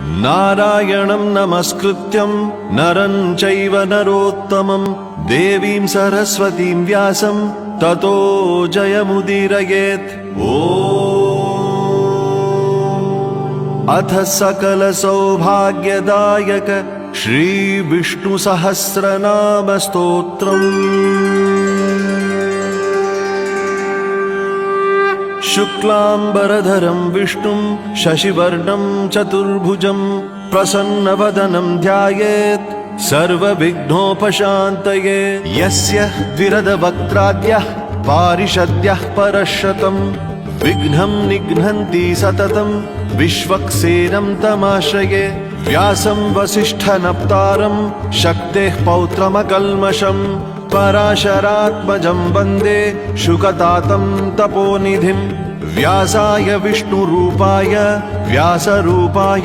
नारायणं नमस्कृत्यं नरं चैव नरोत्तमं देवीं सरस्वतीं व्यासं ततो जयमुदीरयेत्। अथ सकल सौभाग्यदायक श्री विष्णु सहस्रनाम स्तोत्रम्। शुक्लांबरधरं विष्णुं शशिवर्णं चतुर्भुजं प्रसन्नवदनं ध्यायेत् सर्वविघ्नोपशान्तये। यस्य द्विरदवक्त्राद्यः पारिषद्यः परशतं विघ्नं निघ्नन्ति सततं विश्वक्सेनं तमाश्रये। व्यासं वसिष्ठनप्तारं शक्तेः पौत्रमकल्मषं पराशरात्मजं वन्दे शुकतातं तपोनिधिं। व्यासाय विष्णुरूपाय व्यासरूपाय